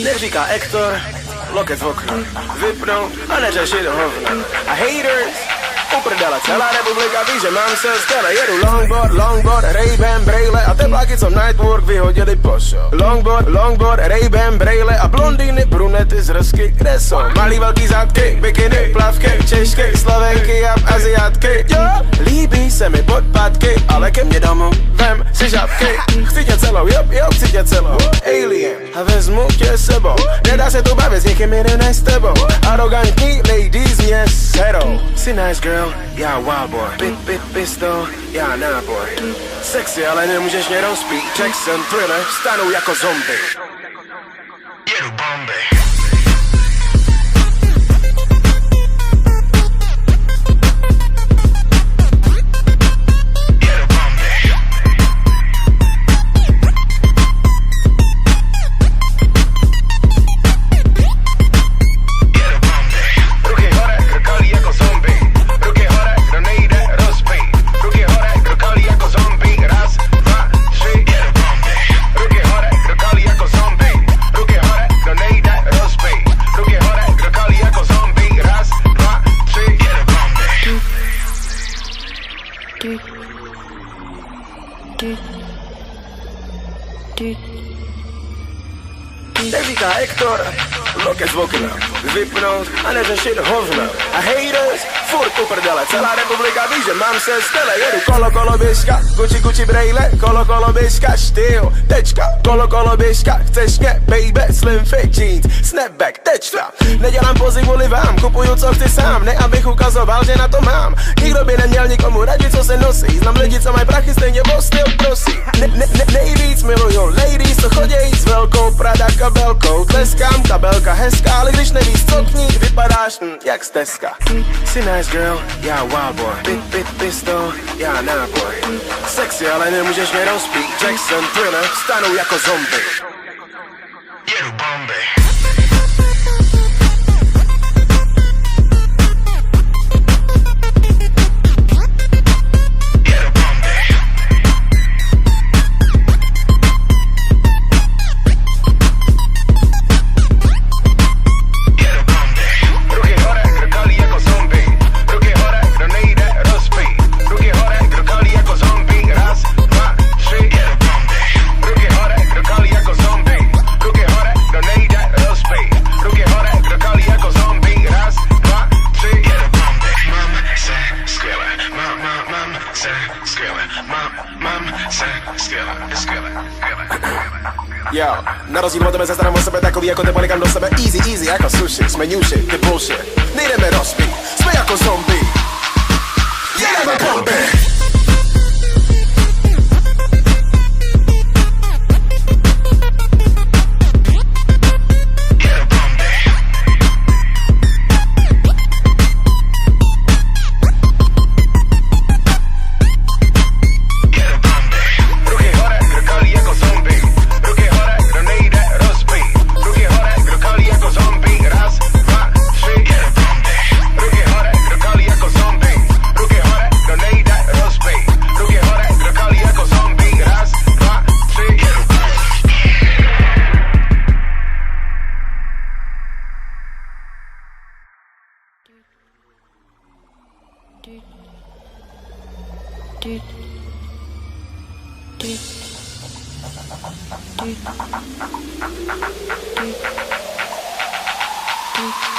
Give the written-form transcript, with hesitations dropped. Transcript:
Neříká Hector, loket v okno, vypnout a neřešit hovno. A haters, uprdele, celá republika ví, že mám se skvěle. Jedu longboard, Ray-Ban, brejle a tepláky, co Nightwork vyhodili po show. Longboard, Ray-Ban, brejle a blondýny, brunety z Rsky, kde jsou? Malý velký zadky, bikiny, plavky, češky, slovenky a aziatky. Jo, líbí se mi podpadky, ale ke mně domů vem si žabky. Chci tě celou, jo, chci tě celou. Alien, a vezmu tě sebou. Nedá se tu bavit s někým jiným než s tebou. Arrogantní ladies mě serou. Jsi nice girl, já wild boy. Pistol, já náboj. Sexy, ale nemůžeš mě rozpít. Jackson, Thriller, stanu jako zombie. Jedu bomby. Neříká Hector, loket z okna, vypnout a neřešit hovno. A haters, furt uprdele, celá republika ví, že mám se skvěle. Jedu kolo běžka, Gucci brejle, kolo běžka, štýl, tečka. Kolo běžka, chceš mě, baby, slim fit jeans, snapback, tečka. Nedělám pozy kvůli vám, kupuju co chci sám, ne abych ukazoval, že na to mám. Nikdo by neměl nikomu radit, co se nosí, znám lidi, co mají prachy, stejně o styl prosí. Nejvíc miluju ladies, co chodějí s velkou Prada kabelkou. Tleskám, kabelka hezká, ale když nevíš, co k ní, vypadáš jak stezka. Jsi nice girl, já wild boy. Pistol, já náboj. Sexy, ale nemůžeš mě rozpít. Jackson, Thriller, stanu jako zombie. Jedu bomby. Yo, na rozdíl od tebe se starám o sebe takový jako ty polikám do sebe. Easy, jako sushi, jsme new shit, ty bullshit. Nejdeme rozpít, jsme jako zombie. Jedeme bomby. Do